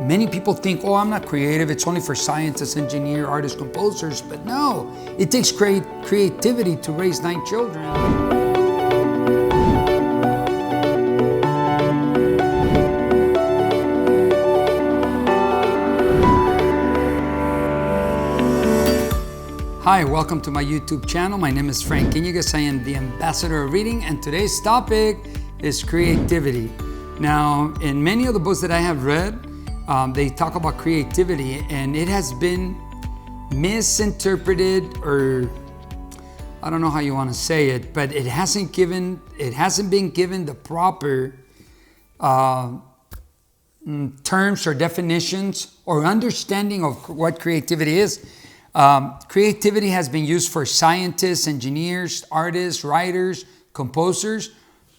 Many people think, oh, I'm not creative. It's only for scientists, engineers, artists, composers. But no, it takes creativity to raise 9 children. Hi, welcome to my YouTube channel. My name is Frank Iñiguez. I am the ambassador of reading, and today's topic is creativity. Now, in many of the books that I have read, they talk about creativity, and it has been misinterpreted, or I don't know how you want to say it, but it hasn't been given the proper terms or definitions or understanding of what creativity is. Creativity has been used for scientists, engineers, artists, writers, composers,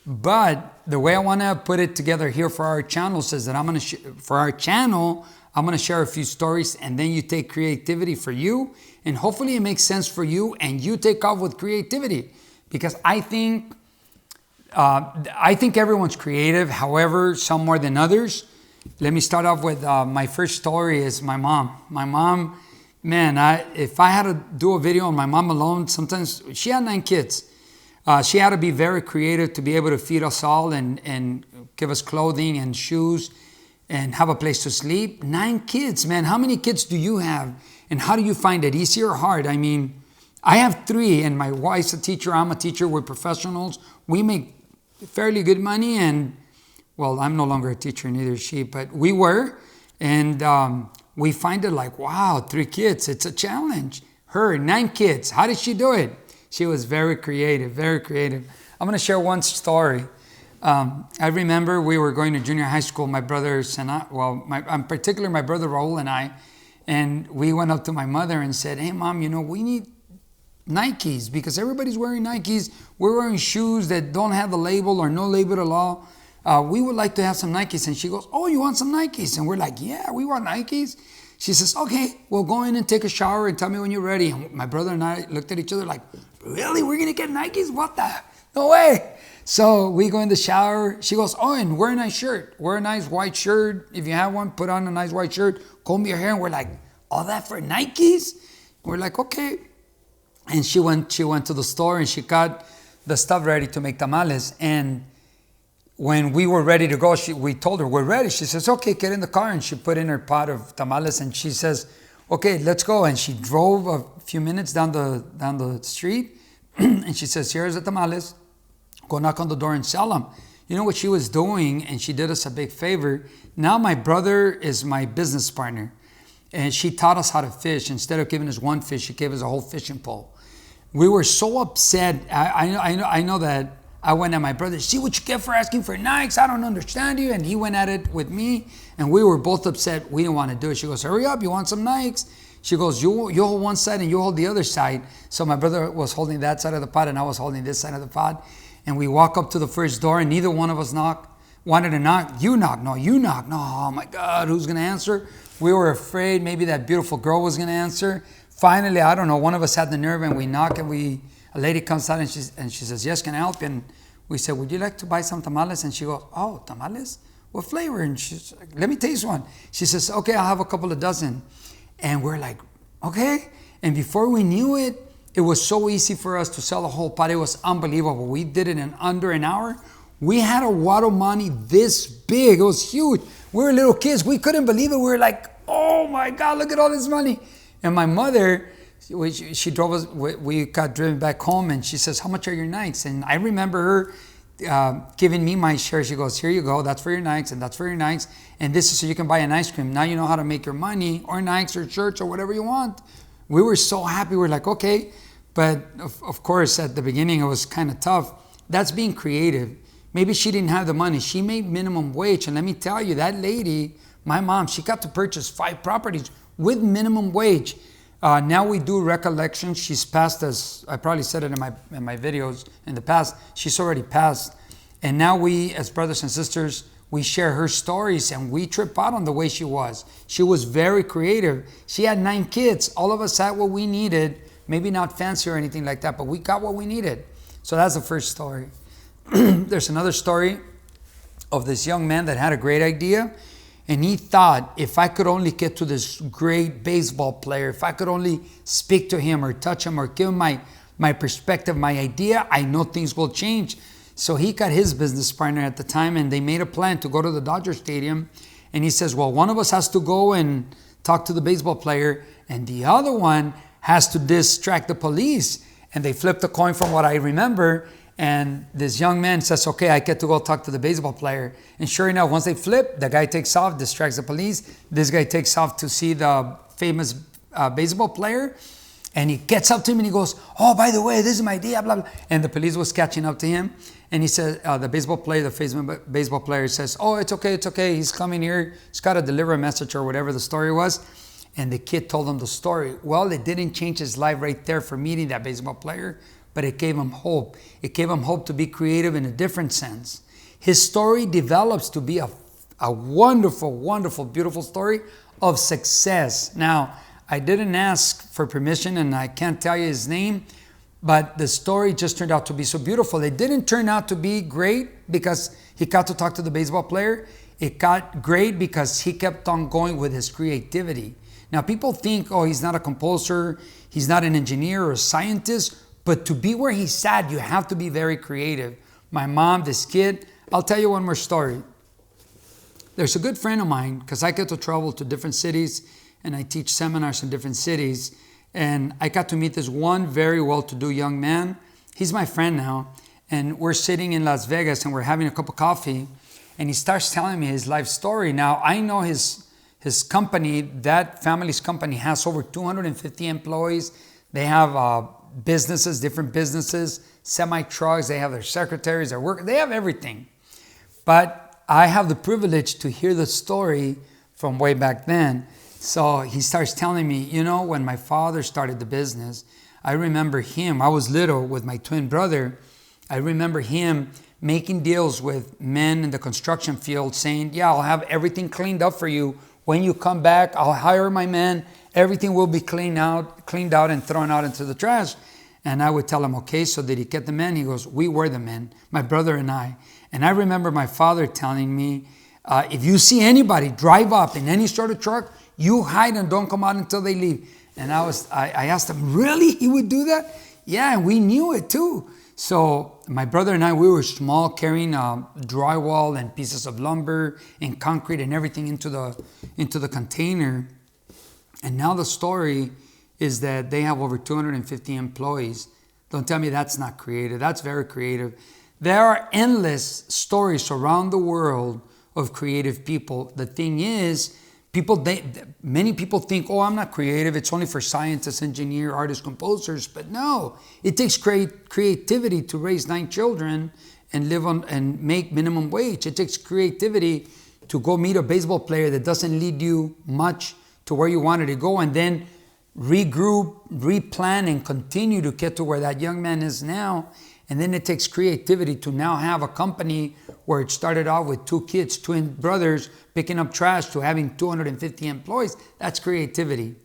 but the way I want to put it together here for our channel says that I'm going to share a few stories, and then you take creativity for you, and hopefully it makes sense for you, and you take off with creativity, because I think everyone's creative, however, some more than others. Let me start off with my first story is my mom. My mom, man, if I had to do a video on my mom alone, sometimes she had 9 kids. She had to be very creative to be able to feed us all and give us clothing and shoes and have a place to sleep. 9 kids, man. How many kids do you have? And how do you find it, easy or hard? I mean, I have 3, and my wife's a teacher. I'm a teacher. We're professionals. We make fairly good money. And, well, I'm no longer a teacher, neither is she, but we were. And we find it like, wow, 3 kids. It's a challenge. Her, 9 kids. How did she do it? She was very creative, very creative. I'm going to share one story. I remember we were going to junior high school, my brothers and I, in particular my brother Raul and we went up to my mother and said, hey, Mom, we need Nikes because everybody's wearing Nikes. We're wearing shoes that don't have the label or no label at all. We would like to have some Nikes. And she goes, oh, you want some Nikes? And we're like, yeah, we want Nikes. She says, okay, well, go in and take a shower and tell me when you're ready. And my brother and I looked at each other like, really? We're going to get Nikes? What the? No way. So we go in the shower. She goes, oh, and wear a nice shirt. Wear a nice white shirt. If you have one, put on a nice white shirt. Comb your hair. And we're like, all that for Nikes? We're like, okay. And she went to the store and she got the stuff ready to make tamales. And when we were ready to go, we told her, we're ready. She says, okay, get in the car. And she put in her pot of tamales and she says, okay, let's go. And she drove a few minutes down the street and she says, here's the tamales. Go knock on the door and sell them. You know what she was doing? And she did us a big favor. Now my brother is my business partner. And she taught us how to fish. Instead of giving us one fish, she gave us a whole fishing pole. We were so upset. I know that I went at my brother, see what you get for asking for Nikes? I don't understand you. And he went at it with me. And we were both upset. We didn't want to do it. She goes, hurry up. You want some Nikes? She goes, you hold one side and you hold the other side. So my brother was holding that side of the pot and I was holding this side of the pot. And we walk up to the first door and neither one of us wanted to knock. You knock. No, you knock. No, oh my God, who's going to answer? We were afraid maybe that beautiful girl was going to answer. Finally, I don't know, one of us had the nerve and we knock and a lady comes out and she says, yes, can I help you? And we said, would you like to buy some tamales? And she goes, oh, tamales? What flavor? And she's like, let me taste one. She says, okay, I'll have a couple of dozen. And we're like, okay. And before we knew it, it was so easy for us to sell the whole pot. It was unbelievable. We did it in under an hour. We had a wad of money this big. It was huge. We were little kids. We couldn't believe it. We were like, oh my God, look at all this money. And my mother, she drove us, we got driven back home and she says, how much are your Nikes? And I remember her giving me my share. She goes, here you go, that's for your Nikes and that's for your Nikes. And this is so you can buy an ice cream. Now you know how to make your money or Nikes or shirts or whatever you want. We were so happy. We're like, okay. But of course, at the beginning, it was kind of tough. That's being creative. Maybe she didn't have the money. She made minimum wage. And let me tell you, that lady, my mom, she got to purchase 5 properties with minimum wage. Now we do recollections. She's passed us. I probably said it in my videos in the past. She's already passed. And now we, as brothers and sisters, we share her stories and we trip out on the way she was. She was very creative. She had 9 kids. All of us had what we needed. Maybe not fancy or anything like that, but we got what we needed. So that's the first story. There's another story of this young man that had a great idea. And he thought, if I could only get to this great baseball player, if I could only speak to him or touch him or give him my perspective, my idea, I know things will change. So he got his business partner at the time, and they made a plan to go to the Dodger Stadium. And he says, well, one of us has to go and talk to the baseball player, and the other one has to distract the police. And they flipped a coin from what I remember. And this young man says, okay, I get to go talk to the baseball player. And sure enough, once they flip, the guy takes off, distracts the police. This guy takes off to see the famous baseball player. And he gets up to him and he goes, oh, by the way, this is my idea, blah, blah. And the police was catching up to him. And he said, the baseball player, the famous baseball player says, oh, it's okay. He's coming here. He's got to deliver a message or whatever the story was. And the kid told him the story. Well, it didn't change his life right there for meeting that baseball player, but it gave him hope. It gave him hope to be creative in a different sense. His story develops to be a wonderful, wonderful, beautiful story of success. Now, I didn't ask for permission and I can't tell you his name, but the story just turned out to be so beautiful. It didn't turn out to be great because he got to talk to the baseball player. It got great because he kept on going with his creativity. Now, people think, oh, he's not a composer, he's not an engineer or a scientist, but to be where he's at, you have to be very creative. My mom, this kid, I'll tell you one more story. There's a good friend of mine, because I get to travel to different cities and I teach seminars in different cities. And I got to meet this one very well-to-do young man. He's my friend now. And we're sitting in Las Vegas and we're having a cup of coffee. And he starts telling me his life story. Now, I know his company, that family's company, has over 250 employees. They have businesses, different businesses, semi-trucks. They have their secretaries, their work. They have everything. But I have the privilege to hear the story from way back then. So he starts telling me, you know, when my father started the business, I remember him, I was little with my twin brother. I remember him making deals with men in the construction field saying, yeah, I'll have everything cleaned up for you. When you come back, I'll hire my men. Everything will be cleaned out and thrown out into the trash. And I would tell him, okay, so did he get the men? He goes, we were the men, my brother and I. And I remember my father telling me, if you see anybody drive up in any sort of truck, you hide and don't come out until they leave. And I asked him, really? He would do that? Yeah, and we knew it too. So my brother and I, we were small, carrying drywall and pieces of lumber and concrete and everything into the container. And now the story is that they have over 250 employees. Don't tell me that's not creative. That's very creative. There are endless stories around the world of creative people. The thing is, many people think, oh, I'm not creative. It's only for scientists, engineers, artists, composers. But no, it takes creativity to raise 9 children and live on and make minimum wage. It takes creativity to go meet a baseball player that doesn't lead you much to where you wanted to go, and then regroup, replan, and continue to get to where that young man is now. And then it takes creativity to now have a company where it started off with 2 kids, twin brothers, picking up trash, to having 250 employees. That's creativity.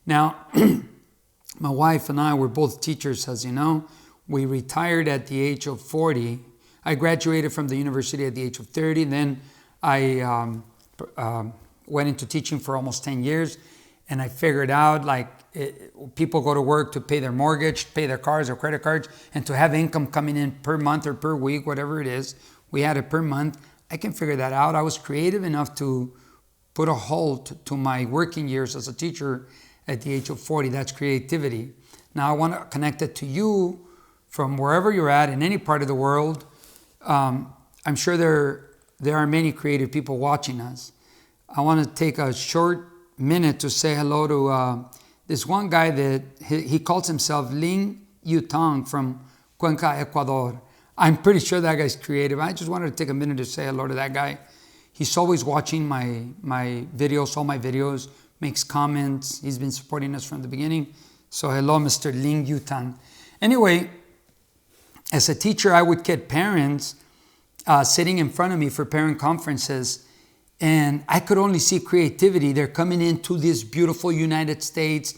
Now, my wife and I were both teachers, as you know. We retired at the age of 40. I graduated from the university at the age of 30. Then I went into teaching for almost 10 years. And I figured out, people go to work to pay their mortgage, pay their cars or credit cards, and to have income coming in per month or per week, whatever it is. We had it per month. I can figure that out. I was creative enough to put a halt to my working years as a teacher at the age of 40. That's creativity. Now I want to connect it to you from wherever you're at in any part of the world. I'm sure there are many creative people watching us. I want to take a short minute to say hello to this one guy that he calls himself Ling Yutang from Cuenca, Ecuador. I'm pretty sure that guy's creative. I just wanted to take a minute to say hello to that guy. He's always watching my videos, all my videos, makes comments. He's been supporting us from the beginning. So hello, Mr. Ling Yutang. Anyway, as a teacher, I would get parents sitting in front of me for parent conferences, and I could only see creativity. They're coming into this beautiful United States,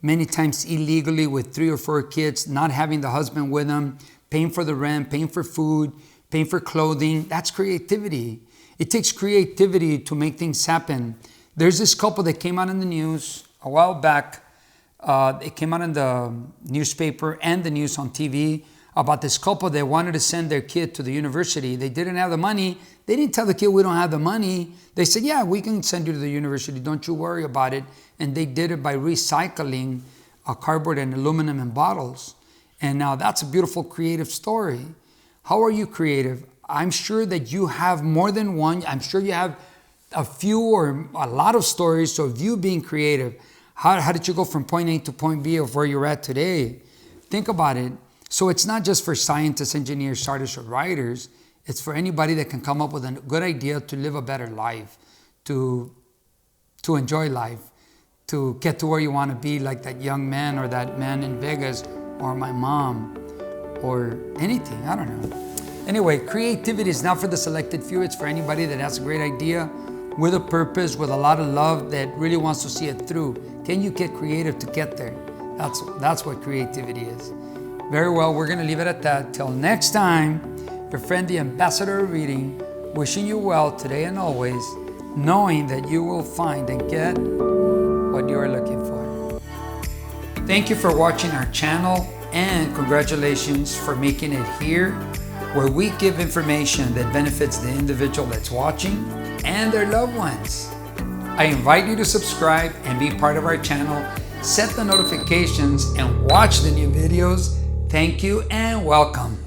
many times illegally with 3 or 4 kids, not having the husband with them, paying for the rent, paying for food, paying for clothing. That's creativity. It takes creativity to make things happen. There's this couple that came out in the news a while back. It came out in the newspaper and the news on TV about this couple that wanted to send their kid to the university. They didn't have the money. They didn't tell the kid, we don't have the money. They said, yeah, we can send you to the university. Don't you worry about it. And they did it by recycling cardboard and aluminum in bottles. And now that's a beautiful creative story. How are you creative? I'm sure that you have more than one. I'm sure you have a few or a lot of stories of you being creative. How did you go from point A to point B of where you're at today? Think about it. So it's not just for scientists, engineers, artists, or writers. It's for anybody that can come up with a good idea to live a better life, to enjoy life, to get to where you want to be, like that young man or that man in Vegas or my mom or anything. I don't know. Anyway, creativity is not for the selected few. It's for anybody that has a great idea with a purpose, with a lot of love, that really wants to see it through. Can you get creative to get there? That's what creativity is. Very well, we're going to leave it at that. Till next time, your friend, the Ambassador of Reading, wishing you well today and always, knowing that you will find and get what you are looking for. Thank you for watching our channel, and congratulations for making it here, where we give information that benefits the individual that's watching and their loved ones. I invite you to subscribe and be part of our channel, set the notifications, and watch the new videos. Thank you and welcome.